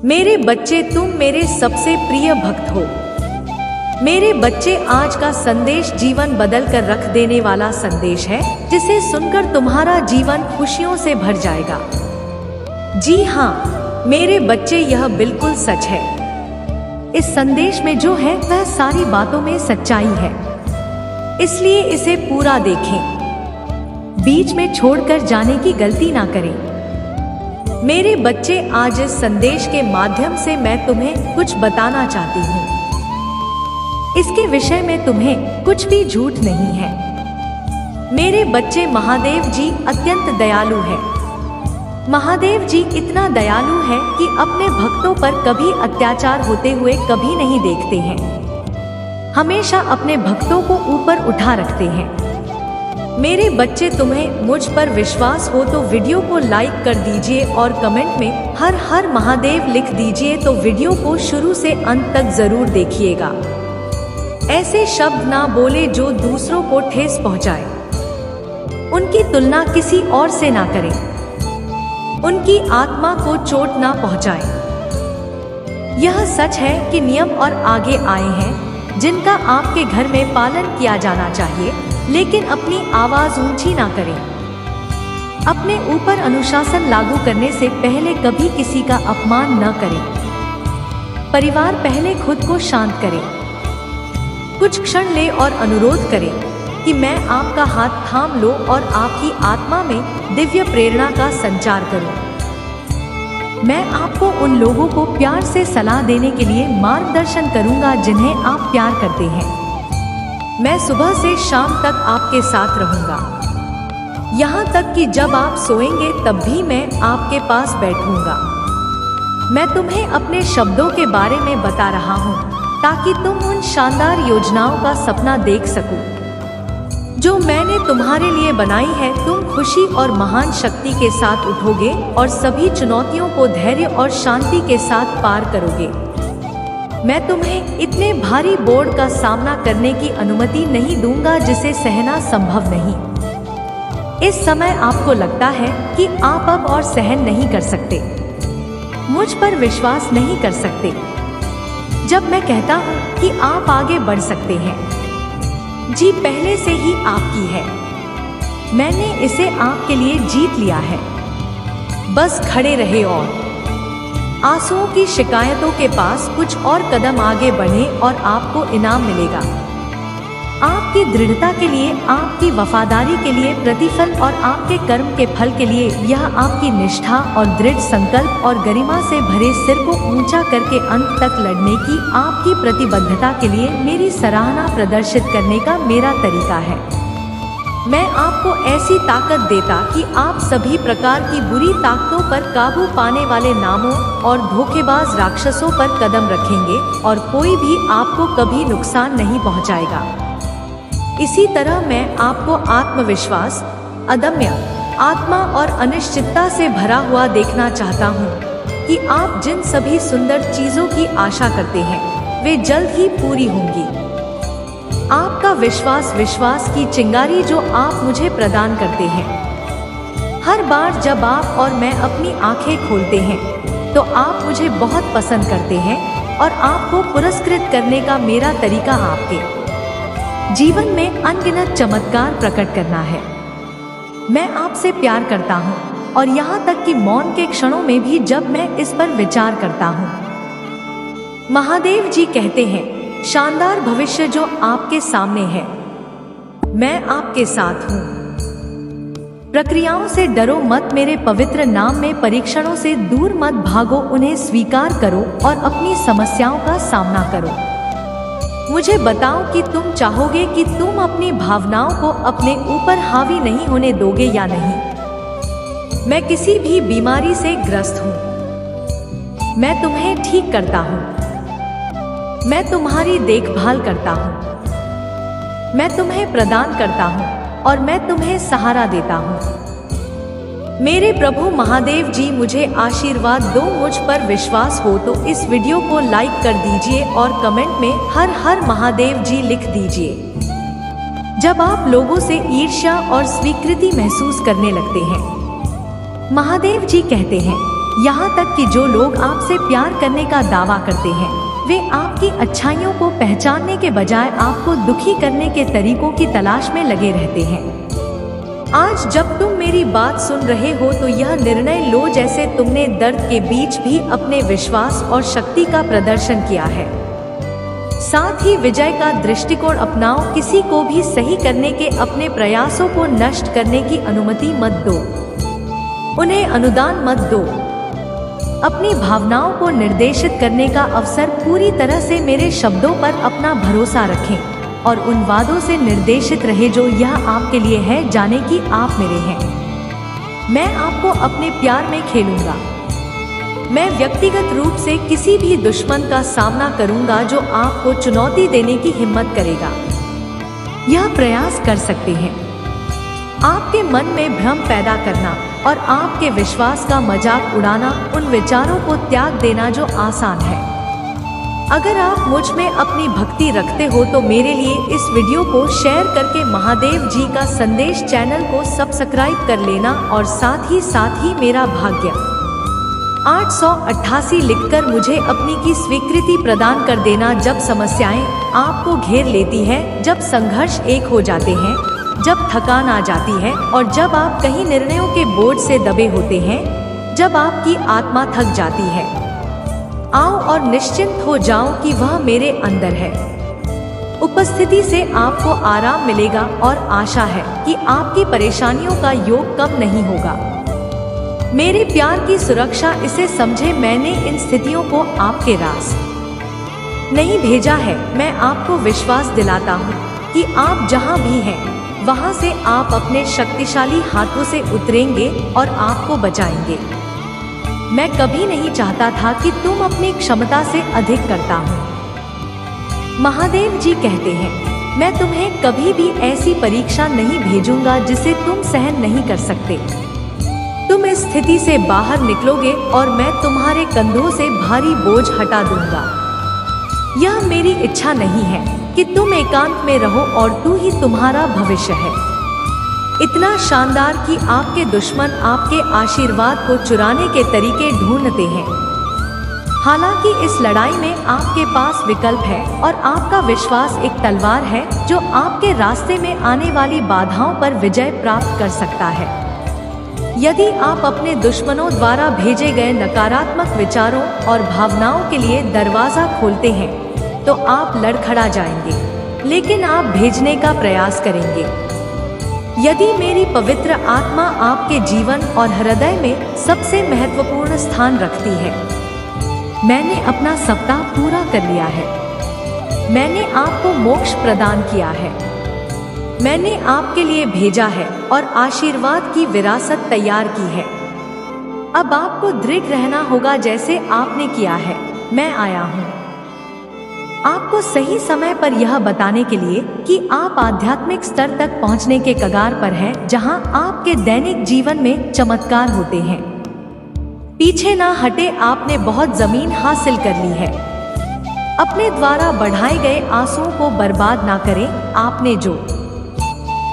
मेरे बच्चे, तुम मेरे सबसे प्रिय भक्त हो। मेरे बच्चे, आज का संदेश जीवन बदल कर रख देने वाला संदेश है, जिसे सुनकर तुम्हारा जीवन खुशियों से भर जाएगा। जी हाँ मेरे बच्चे, यह बिल्कुल सच है। इस संदेश में जो है वह सारी बातों में सच्चाई है, इसलिए इसे पूरा देखें। बीच में छोड़कर जाने की गलती ना करें। मेरे बच्चे, आज इस संदेश के माध्यम से मैं तुम्हें कुछ बताना चाहती हूँ। इसके विषय में तुम्हें कुछ भी झूठ नहीं है। मेरे बच्चे, महादेव जी अत्यंत दयालु है। महादेव जी इतना दयालु है कि अपने भक्तों पर कभी अत्याचार होते हुए कभी नहीं देखते हैं। हमेशा अपने भक्तों को ऊपर उठा रखते हैं। मेरे बच्चे, तुम्हें मुझ पर विश्वास हो तो वीडियो को लाइक कर दीजिए और कमेंट में हर हर महादेव लिख दीजिए। तो वीडियो को शुरू से अंत तक जरूर देखिएगा। ऐसे शब्द ना बोले जो दूसरों को ठेस पहुंचाए। उनकी तुलना किसी और से ना करें। उनकी आत्मा को चोट ना पहुंचाए। यह सच है कि नियम और आगे आए हैं जिनका आपके घर में पालन किया जाना चाहिए, लेकिन अपनी आवाज ऊंची ना करें। अपने ऊपर अनुशासन लागू करने से पहले कभी किसी का अपमान न करें। परिवार, पहले खुद को शांत करें। कुछ क्षण ले और अनुरोध करें कि मैं आपका हाथ थाम लो और आपकी आत्मा में दिव्य प्रेरणा का संचार करूं। मैं आपको उन लोगों को प्यार से सलाह देने के लिए मार्गदर्शन करूंगा जिन्हें आप प्यार करते हैं। मैं सुबह से शाम तक आपके साथ रहूंगा। यहाँ तक कि जब आप सोएंगे तब भी मैं आपके पास बैठूंगा। मैं तुम्हें अपने शब्दों के बारे में बता रहा हूँ ताकि तुम उन शानदार योजनाओं का सपना देख सको जो मैंने तुम्हारे लिए बनाई है। तुम खुशी और महान शक्ति के साथ उठोगे और सभी चुनौतियों को धैर्य और शांति के साथ पार करोगे। मैं तुम्हें इतने भारी बोझ का सामना करने की अनुमति नहीं दूंगा जिसे सहना संभव नहीं। इस समय आपको लगता है कि आप अब और सहन नहीं कर सकते, मुझ पर विश्वास नहीं कर सकते। जब मैं कहता हूँ कि आप आगे बढ़ सकते हैं, जी पहले से ही आपकी है। मैंने इसे आपके लिए जीत लिया है। बस खड़े रहे और आंसुओं की शिकायतों के पास कुछ और कदम आगे बढ़ें और आपको इनाम मिलेगा। आपकी दृढ़ता के लिए, आपकी वफादारी के लिए प्रतिफल और आपके कर्म के फल के लिए यह आपकी निष्ठा और दृढ़ संकल्प और गरिमा से भरे सिर को ऊंचा करके अंत तक लड़ने की आपकी प्रतिबद्धता के लिए मेरी सराहना प्रदर्शित करने का मेरा तरीका है। मैं आपको ऐसी ताकत देता कि आप सभी प्रकार की बुरी ताकतों पर काबू पाने वाले नामों और धोखेबाज राक्षसों पर कदम रखेंगे और कोई भी आपको कभी नुकसान नहीं पहुंचाएगा। इसी तरह मैं आपको आत्मविश्वास, अदम्य आत्मा और अनिश्चितता से भरा हुआ देखना चाहता हूं कि आप जिन सभी सुंदर चीजों की आशा करते हैं वे जल्द ही पूरी होंगी। आपका विश्वास की चिंगारी जो आप मुझे प्रदान करते हैं। हर बार जब आप और मैं अपनी आंखें खोलते हैं तो आप मुझे बहुत पसंद करते हैं और आपको पुरस्कृत करने का मेरा तरीका आपके जीवन में अनगिनत चमत्कार प्रकट करना है। मैं आपसे प्यार करता हूँ और यहाँ तक कि मौन के क्षणों में भी जब मैं इस पर विचार करता हूँ। महादेव जी कहते हैं, शानदार भविष्य जो आपके सामने है, मैं आपके साथ हूँ। प्रक्रियाओं से डरो मत, मेरे पवित्र नाम में परीक्षणों से दूर मत भागो, उन्हें स्वीकार करो और अपनी समस्याओं का सामना करो। मुझे बताओ कि तुम चाहोगे कि तुम अपनी भावनाओं को अपने ऊपर हावी नहीं होने दोगे या नहीं। मैं किसी भी बीमारी से ग्रस्त हूँ। मैं तुम्हें ठीक करता हूँ। मैं तुम्हारी देखभाल करता हूँ। मैं तुम्हें प्रदान करता हूँ और मैं तुम्हें सहारा देता हूँ। मेरे प्रभु महादेव जी मुझे आशीर्वाद दो। मुझ पर विश्वास हो तो इस वीडियो को लाइक कर दीजिए और कमेंट में हर हर महादेव जी लिख दीजिए। जब आप लोगों से ईर्ष्या और स्वीकृति महसूस करने लगते हैं, महादेव जी कहते हैं, यहाँ तक कि जो लोग आपसे प्यार करने का दावा करते हैं वे आपकी अच्छाइयों को पहचानने के बजाय आपको दुखी करने के तरीकों की तलाश में लगे रहते हैं। आज जब तुम मेरी बात सुन रहे हो तो यह निर्णय लो जैसे तुमने दर्द के बीच भी अपने विश्वास और शक्ति का प्रदर्शन किया है। साथ ही विजय का दृष्टिकोण अपनाओ। किसी को भी सही करने के अपने प्रयासों को नष्ट करने की अनुमति मत दो, उन्हें अनुदान मत दो। अपनी भावनाओं को निर्देशित करने का अवसर पूरी तरह से मेरे शब्दों पर अपना भरोसा रखें और उन वादों से निर्देशित रहे जो यह आपके लिए है। जाने कि आप मेरे हैं। मैं आपको अपने प्यार में खेलूंगा। मैं व्यक्तिगत रूप से किसी भी दुश्मन का सामना करूंगा जो आपको चुनौती देने की हिम्मत करेगा। यह प्रयास कर सकते हैं आपके मन में भ्रम पैदा करना और आपके विश्वास का मजाक उड़ाना, उन विचारों को त्याग देना जो आसान है। अगर आप मुझ में अपनी भक्ति रखते हो तो मेरे लिए इस वीडियो को शेयर करके महादेव जी का संदेश चैनल को सब्सक्राइब कर लेना और साथ ही मेरा भाग्य 888 लिखकर मुझे अपनी की स्वीकृति प्रदान कर देना। जब समस्याएं आपको घेर लेती है, जब संघर्ष एक हो जाते हैं, जब थकान आ जाती है और जब आप कई निर्णयों के बोझ से दबे होते हैं, जब आपकी आत्मा थक जाती है, आओ और निश्चिंत हो जाओ कि वह मेरे अंदर है। उपस्थिति से आपको आराम मिलेगा और आशा है कि आपकी परेशानियों का योग कम नहीं होगा। मेरे प्यार की सुरक्षा इसे समझे, मैंने इन स्थितियों को आपके रास नहीं भेजा है। मैं आपको विश्वास दिलाता हूँ कि आप जहाँ भी हैं वहाँ से आप अपने शक्तिशाली हाथों से उतरेंगे और आपको बचाएंगे। मैं कभी नहीं चाहता था कि तुम अपनी क्षमता से अधिक करता हूँ। महादेव जी कहते हैं, मैं तुम्हें कभी भी ऐसी परीक्षा नहीं भेजूंगा जिसे तुम सहन नहीं कर सकते। तुम इस स्थिति से बाहर निकलोगे और मैं तुम्हारे कंधों से भारी बोझ हटा दूंगा। यह मेरी इच्छा नहीं है कि तुम एकांत में रहो और तू ही तुम्हारा भविष्य है। इतना शानदार कि आपके दुश्मन आपके आशीर्वाद को चुराने के तरीके ढूंढते हैं। हालांकि इस लड़ाई में आपके पास विकल्प है और आपका विश्वास एक तलवार है जो आपके रास्ते में आने वाली बाधाओं पर विजय प्राप्त कर सकता है। यदि आप अपने दुश्मनों द्वारा भेजे गए नकारात्मक विचारों और भावनाओं के लिए दरवाजा खोलते हैं तो आप लड़खड़ा जाएंगे, लेकिन आप भेजने का प्रयास करेंगे। यदि मेरी पवित्र आत्मा आपके जीवन और हृदय में सबसे महत्वपूर्ण स्थान रखती है, मैंने अपना सप्ताह पूरा कर लिया है। मैंने आपको मोक्ष प्रदान किया है। मैंने आपके लिए भेजा है और आशीर्वाद की विरासत तैयार की है। अब आपको दृढ़ रहना होगा जैसे आपने किया है। मैं आया हूँ आपको सही समय पर यह बताने के लिए कि आप आध्यात्मिक स्तर तक पहुंचने के कगार पर हैं, जहां आपके दैनिक जीवन में चमत्कार होते हैं। पीछे ना हटे, आपने बहुत जमीन हासिल कर ली है। अपने द्वारा बढ़ाए गए आंसुओं को बर्बाद ना करें। आपने जो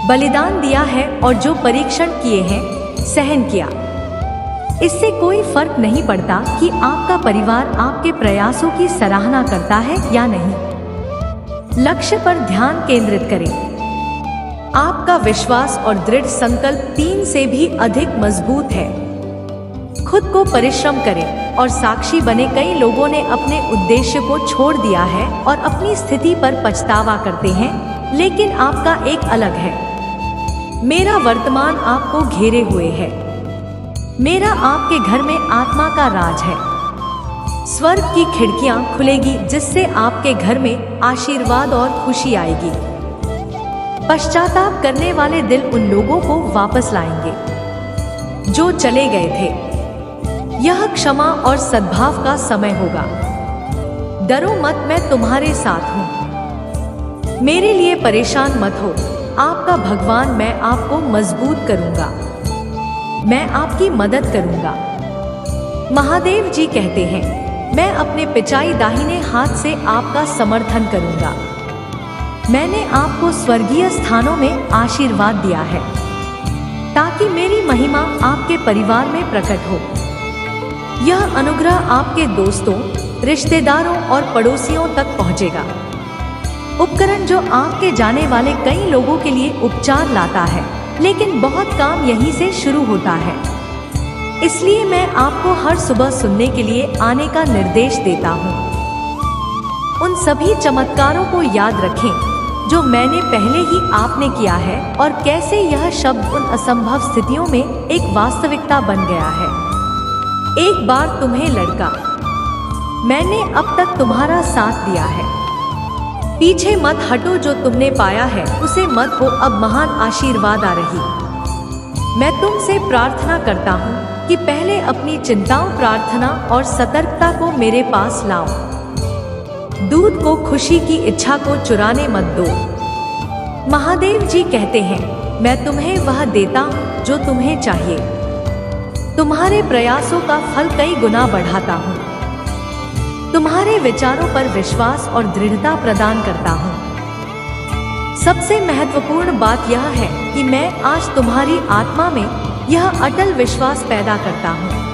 बलिदान दिया है और जो परीक्षण किए हैं, सहन किया, इससे कोई फर्क नहीं पड़ता कि आपका परिवार आपके प्रयासों की सराहना करता है या नहीं। लक्ष्य पर ध्यान केंद्रित करें। आपका विश्वास और दृढ़ संकल्प 3 से भी अधिक मजबूत है। खुद को परिश्रम करें और साक्षी बने। कई लोगों ने अपने उद्देश्य को छोड़ दिया है और अपनी स्थिति पर पछतावा करते हैं, लेकिन आपका एक अलग है। मेरा वर्तमान आपको घेरे हुए है। मेरा आपके घर में आत्मा का राज है। स्वर्ग की खिड़कियां खुलेगी जिससे आपके घर में आशीर्वाद और खुशी आएगी। पश्चाताप करने वाले दिल उन लोगों को वापस लाएंगे जो चले गए थे। यह क्षमा और सद्भाव का समय होगा। डरो मत, मैं तुम्हारे साथ हूँ। मेरे लिए परेशान मत हो। आपका भगवान मैं आपको मजबूत करूंगा। मैं आपकी मदद करूंगा। महादेव जी कहते हैं, मैं अपने पिचाई दाहिने हाथ से आपका समर्थन करूंगा। मैंने आपको स्वर्गीय स्थानों में आशीर्वाद दिया है ताकि मेरी महिमा आपके परिवार में प्रकट हो। यह अनुग्रह आपके दोस्तों, रिश्तेदारों और पड़ोसियों तक पहुंचेगा। उपकरण जो आपके जाने वाले कई लोगों के लिए उपचार लाता है, लेकिन बहुत काम यहीं से शुरू होता है। इसलिए मैं आपको हर सुबह सुनने के लिए आने का निर्देश देता हूँ। उन सभी चमत्कारों को याद रखें जो मैंने पहले ही आपने किया है और कैसे यह शब्द उन असंभव स्थितियों में एक वास्तविकता बन गया है। एक बार तुम्हें लड़का, मैंने अब तक तुम्हारा साथ दिया है। पीछे मत हटो, जो तुमने पाया है उसे मत हो, अब महान आशीर्वाद आ रही। मैं तुमसे प्रार्थना करता हूँ कि पहले अपनी चिंताओं, प्रार्थना और सतर्कता को मेरे पास लाओ। दूध को, खुशी की इच्छा को चुराने मत दो। महादेव जी कहते हैं, मैं तुम्हें वह देता हूँ जो तुम्हें चाहिए। तुम्हारे प्रयासों का फल कई गुना बढ़ाता हूँ। तुम्हारे विचारों पर विश्वास और दृढ़ता प्रदान करता हूँ। सबसे महत्वपूर्ण बात यह है कि मैं आज तुम्हारी आत्मा में यह अटल विश्वास पैदा करता हूँ।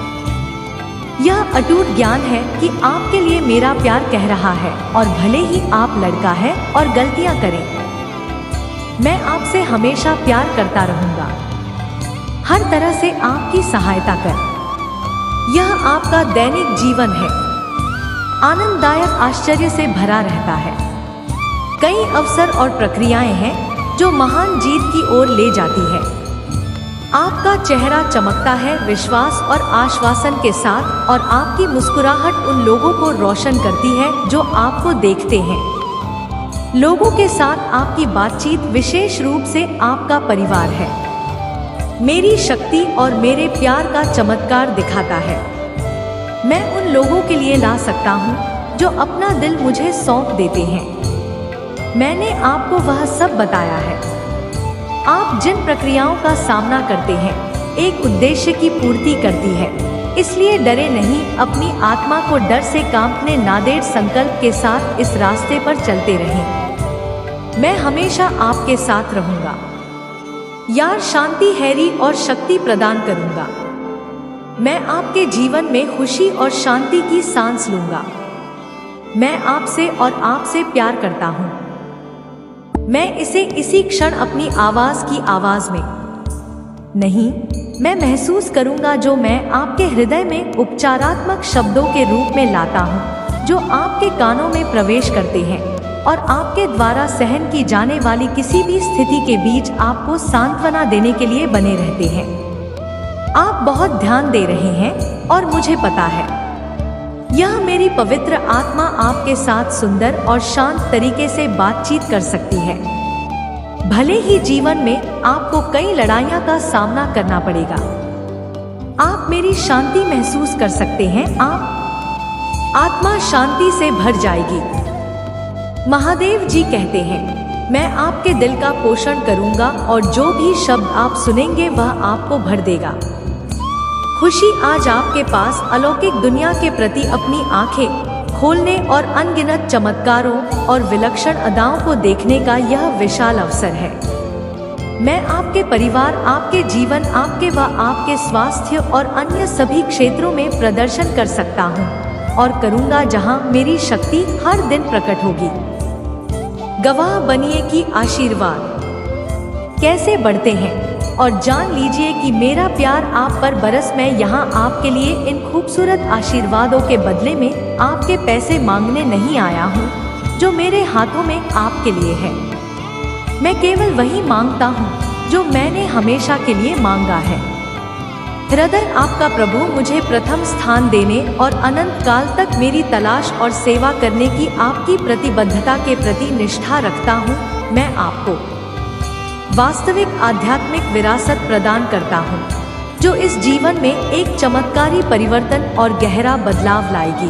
यह अटूट ज्ञान है कि आपके लिए मेरा प्यार कह रहा है, और भले ही आप लड़का है और गलतियां करें, मैं आपसे हमेशा प्यार करता रहूंगा। हर तरह से आपकी सहायता कर। यह आपका दैनिक जीवन है, आनंददायक आश्चर्य से भरा रहता है। कई अवसर और प्रक्रियाएं हैं जो महान जीत की ओर ले जाती है। आपका चेहरा चमकता है विश्वास और आश्वासन के साथ, और आपकी मुस्कुराहट उन लोगों को रोशन करती है जो आपको देखते हैं। लोगों के साथ आपकी बातचीत विशेष रूप से आपका परिवार है। मेरी शक्ति और मेरे प्यार का चमत्कार दिखाता है। मैं उन लोगों के लिए ला सकता हूँ जो अपना दिल मुझे सौंप देते हैं। मैंने आपको वह सब बताया है। आप जिन प्रक्रियाओं का सामना करते हैं, एक उद्देश्य की पूर्ति करती है। इसलिए डरे नहीं, अपनी आत्मा को डर से कांपने ना दे, संकल्प के साथ इस रास्ते पर चलते रहें। मैं हमेशा आपके साथ रहूंगा। यार, शांति, हैरी और शक्ति प्रदान करूंगा। मैं आपके जीवन में खुशी और शांति की सांस लूंगा। मैं आपसे और आपसे प्यार करता हूँ। मैं इसे इसी क्षण अपनी आवाज की आवाज में नहीं, मैं महसूस करूंगा, जो मैं आपके हृदय में उपचारात्मक शब्दों के रूप में लाता हूँ, जो आपके कानों में प्रवेश करते हैं और आपके द्वारा सहन की जाने वाली किसी भी स्थिति के बीच आपको सांत्वना देने के लिए बने रहते हैं। आप बहुत ध्यान दे रहे हैं और मुझे पता है। यह मेरी पवित्र आत्मा आपके साथ सुंदर और शांत तरीके से बातचीत कर सकती है। भले ही जीवन में आपको कई लड़ाइयां का सामना करना पड़ेगा, आप मेरी शांति महसूस कर सकते हैं। आप आत्मा शांति से भर जाएगी। महादेव जी कहते हैं, मैं आपके दिल का पोषण करूंगा और जो भी शब्द आप सुनेंगे वह आपको भर देगा। खुशी आज आपके पास अलौकिक दुनिया के प्रति अपनी आंखें खोलने और अनगिनत चमत्कारों और विलक्षण अदाओं को देखने का यह विशाल अवसर है। मैं आपके परिवार, आपके जीवन, आपके व आपके स्वास्थ्य और अन्य सभी क्षेत्रों में प्रदर्शन कर सकता हूँ और करूँगा जहाँ मेरी शक्ति हर दिन प्रकट होगी। गवाह बनिए कि आशीर्वाद कैसे बढ़ते हैं और जान लीजिए कि मेरा प्यार आप पर बरस। मैं यहाँ आपके लिए इन खूबसूरत आशीर्वादों के बदले में आपके पैसे मांगने नहीं आया हूँ जो मेरे हाथों में आपके लिए है। मैं केवल वही मांगता हूँ जो मैंने हमेशा के लिए मांगा है। हृदय आपका प्रभु, मुझे प्रथम स्थान देने और अनंत काल तक मेरी तलाश और सेवा करने की आपकी प्रतिबद्धता के प्रति निष्ठा रखता हूँ। मैं आपको वास्तविक आध्यात्मिक विरासत प्रदान करता हूँ जो इस जीवन में एक चमत्कारी परिवर्तन और गहरा बदलाव लाएगी।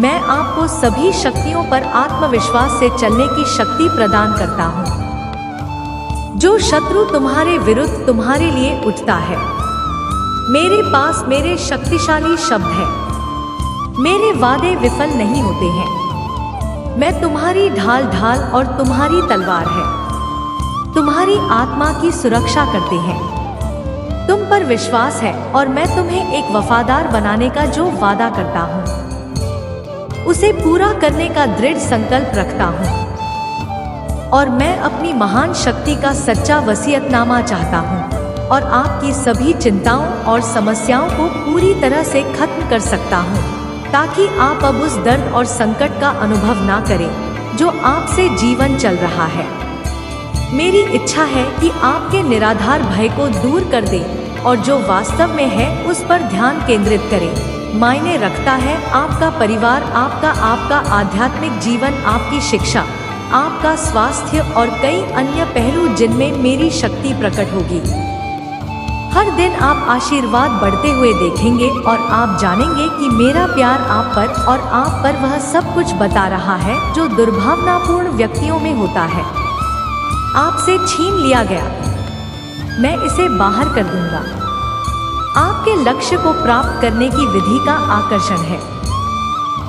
मैं आपको सभी शक्तियों पर आत्मविश्वास से चलने की शक्ति प्रदान करता हूँ। जो शत्रु तुम्हारे विरुद्ध तुम्हारे लिए उठता है, मेरे पास मेरे शक्तिशाली शब्द हैं। मेरे वादे विफल नहीं होते हैं। मैं तुम्हारी ढाल और तुम्हारी तलवार है। तुम्हारी आत्मा की सुरक्षा करते हैं। तुम पर विश्वास है और मैं तुम्हें एक वफादार बनाने का जो वादा करता हूँ उसे पूरा करने का दृढ़ संकल्प रखता हूँ। और मैं अपनी महान शक्ति का सच्चा वसीयतनामा चाहता हूँ और आपकी सभी चिंताओं और समस्याओं को पूरी तरह से खत्म कर सकता हूँ, ताकि आप अब उस दर्द और संकट का अनुभव ना करें जो आपसे जीवन चल रहा है। मेरी इच्छा है कि आपके निराधार भय को दूर कर दें और जो वास्तव में है उस पर ध्यान केंद्रित करें। मायने रखता है आपका परिवार, आपका आध्यात्मिक जीवन, आपकी शिक्षा, आपका स्वास्थ्य और कई अन्य पहलू जिनमें मेरी शक्ति प्रकट होगी। हर दिन आप आशीर्वाद बढ़ते हुए देखेंगे और आप जानेंगे कि मेरा प्यार आप पर और आप पर वह सब कुछ बता रहा है जो दुर्भावनापूर्ण व्यक्तियों में होता है। आपसे छीन लिया गया, मैं इसे बाहर कर दूंगा। आपके लक्ष्य को प्राप्त करने की विधि का आकर्षण है।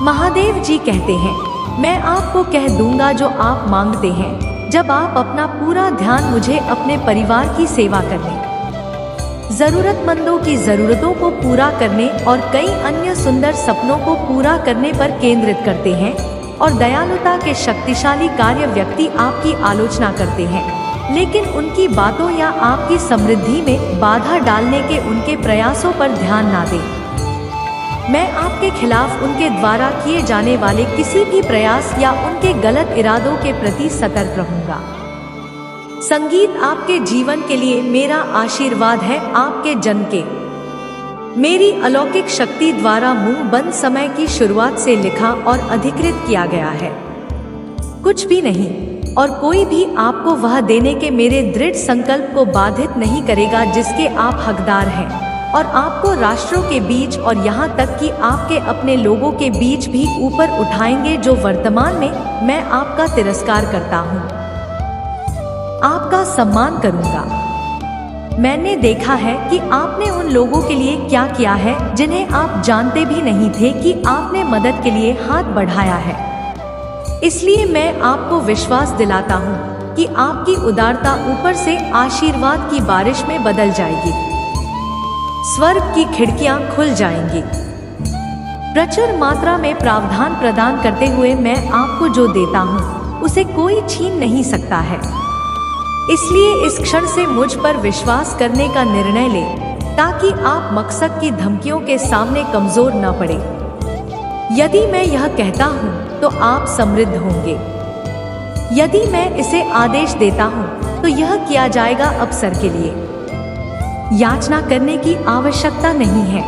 महादेव जी कहते हैं, मैं आपको कह दूंगा जो आप मांगते हैं जब आप अपना पूरा ध्यान मुझे अपने परिवार की सेवा करने, जरूरतमंदों की जरूरतों को पूरा करने और कई अन्य सुंदर सपनों को पूरा करने पर केंद्रित करते हैं। और दयालुता के शक्तिशाली कार्य व्यक्ति आपकी आलोचना करते हैं, लेकिन उनकी बातों या आपकी समृद्धि में बाधा डालने के उनके प्रयासों पर ध्यान ना दें। मैं आपके खिलाफ उनके द्वारा किए जाने वाले किसी भी प्रयास या उनके गलत इरादों के प्रति सतर्क रहूंगा। संगीत आपके जीवन के लिए मेरा आशीर्वाद है। आपके जन्म के मेरी अलौकिक शक्ति द्वारा मुंह बंद समय की शुरुआत से लिखा और अधिकृत किया गया है। कुछ भी नहीं और कोई भी आपको वह देने के मेरे दृढ़ संकल्प को बाधित नहीं करेगा जिसके आप हकदार हैं, और आपको राष्ट्रों के बीच और यहाँ तक कि आपके अपने लोगों के बीच भी ऊपर उठाएंगे जो वर्तमान में मैं आपका तिरस्कार करता हूँ। आपका सम्मान करूँगा। मैंने देखा है कि आपने उन लोगों के लिए क्या किया है जिन्हें आप जानते भी नहीं थे कि आपने मदद के लिए हाथ बढ़ाया है। इसलिए मैं आपको विश्वास दिलाता हूँ कि आपकी उदारता ऊपर से आशीर्वाद की बारिश में बदल जाएगी। स्वर्ग की खिड़कियां खुल जाएंगी। प्रचुर मात्रा में प्रावधान प्रदान करते हुए मैं आपको जो देता हूँ उसे कोई छीन नहीं सकता है। इसलिए इस क्षण से मुझ पर विश्वास करने का निर्णय लें, ताकि आप मकसद की धमकियों के सामने कमजोर न पड़े। यदि मैं यह कहता हूँ तो आप समृद्ध होंगे। यदि मैं इसे आदेश देता हूँ तो यह किया जाएगा। अवसर के लिए याचना करने की आवश्यकता नहीं है।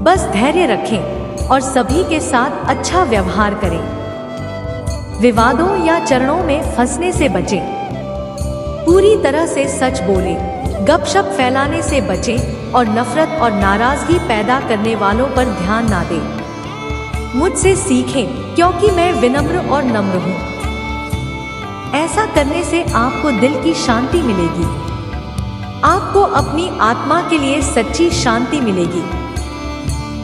बस धैर्य रखें और सभी के साथ अच्छा व्यवहार करें। विवादों या चरणों में फंसने से बचें। पूरी तरह से सच बोलें, गपशप फैलाने से बचें और नफरत और नाराजगी पैदा करने वालों पर ध्यान ना दें। मुझसे सीखें क्योंकि मैं विनम्र और नम्र हूँ। ऐसा करने से आपको दिल की शांति मिलेगी। आपको अपनी आत्मा के लिए सच्ची शांति मिलेगी।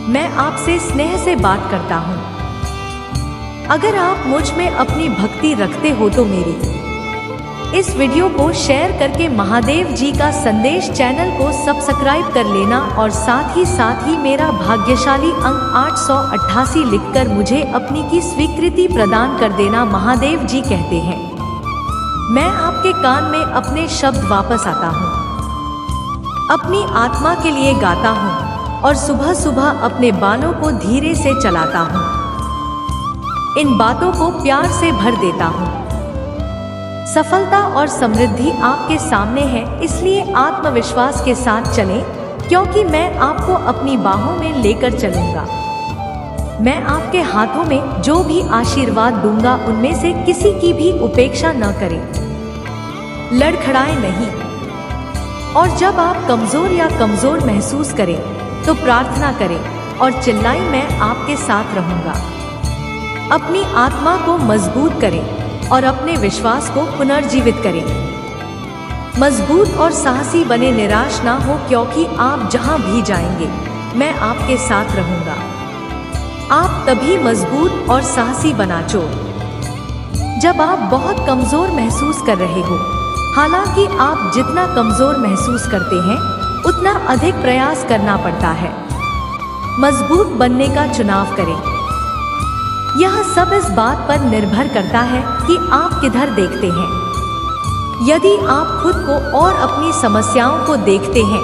मैं आपसे स्नेह से बात करता हूँ। अगर आप मुझ में अपनी भक्ति रखते हो तो मेरी इस वीडियो को शेयर करके महादेव जी का संदेश चैनल को सब्सक्राइब कर लेना और साथ ही मेरा भाग्यशाली अंक 888 लिखकर मुझे अपनी की स्वीकृति प्रदान कर देना। महादेव जी कहते हैं, मैं आपके कान में अपने शब्द वापस आता हूँ, अपनी आत्मा के लिए गाता हूँ और सुबह सुबह अपने बालों को धीरे से चलाता हूँ। इन बातों को प्यार से भर देता हूँ। सफलता और समृद्धि आपके सामने है, इसलिए आत्मविश्वास के साथ चलें, क्योंकि मैं आपको अपनी बाहों में लेकर चलूंगा। मैं आपके हाथों में जो भी आशीर्वाद दूंगा उनमें से किसी की भी उपेक्षा न करें। लड़खड़ाएं नहीं। और जब आप कमजोर या कमजोर महसूस करें तो प्रार्थना करें और चिल्लाएं, मैं आपके साथ रहूंगा। अपनी आत्मा को मजबूत करें और अपने विश्वास को पुनर्जीवित करें। मजबूत और साहसी बने, निराश ना हो, क्योंकि आप जहां भी जाएंगे मैं आपके साथ रहूंगा। आप तभी मजबूत और साहसी बना जब आप बहुत कमजोर महसूस कर रहे हो। हालांकि आप जितना कमजोर महसूस करते हैं उतना अधिक प्रयास करना पड़ता है। मजबूत बनने का चुनाव करें। यह सब इस बात पर निर्भर करता है कि आप किधर देखते हैं। यदि आप खुद को और अपनी समस्याओं को देखते हैं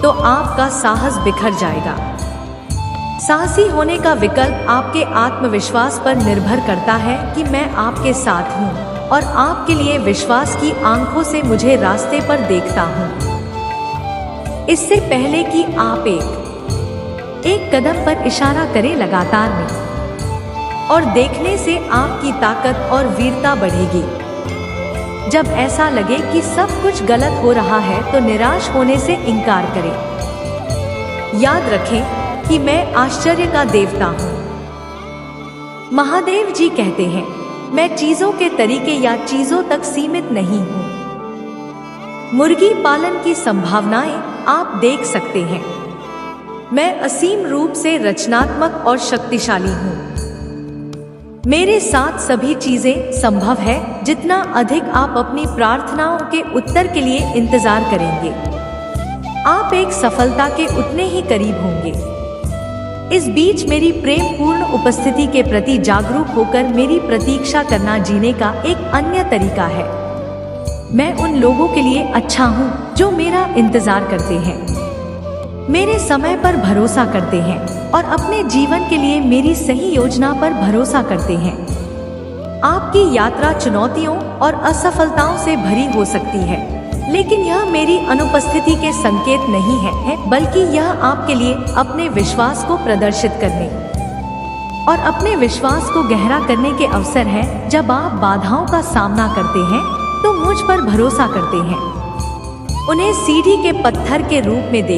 तो आपका साहस बिखर जाएगा। साहसी होने का विकल्प आपके आत्मविश्वास पर निर्भर करता है कि मैं आपके साथ हूँ और आपके लिए विश्वास की आंखों से मुझे रास्ते पर देखता हूँ। इससे पहले कि आप एक कदम पर इशारा करें, लगातार नहीं और देखने से आपकी ताकत और वीरता बढ़ेगी। जब ऐसा लगे कि सब कुछ गलत हो रहा है तो निराश होने से इनकार करें। याद रखें कि मैं आश्चर्य का देवता हूँ। महादेव जी कहते हैं, मैं चीजों के तरीके या चीजों तक सीमित नहीं हूँ। मुर्गी पालन की संभावनाएं आप देख सकते हैं। मैं असीम रूप से रचनात्मक और शक्तिशाली हूँ। मेरे साथ सभी चीजें संभव है। जितना अधिक आप अपनी प्रार्थनाओं के उत्तर के लिए इंतजार करेंगे, आप एक सफलता के उतने ही करीब होंगे। इस बीच मेरी प्रेम पूर्ण उपस्थिति के प्रति जागरूक होकर मेरी प्रतीक्षा करना जीने का एक अन्य तरीका है। मैं उन लोगों के लिए अच्छा हूँ जो मेरा इंतजार करते हैं, मेरे समय पर भरोसा करते हैं और अपने जीवन के लिए मेरी सही योजना पर भरोसा करते हैं। आपकी यात्रा चुनौतियों और असफलताओं से भरी हो सकती है, लेकिन यह मेरी अनुपस्थिति के संकेत नहीं है, बल्कि यह आपके लिए अपने विश्वास को प्रदर्शित करने और अपने विश्वास को गहरा करने के अवसर है। जब आप बाधाओं का सामना करते हैं तो मुझ पर भरोसा करते हैं, उन्हें सीढ़ी के पत्थर के रूप में देखते हैं।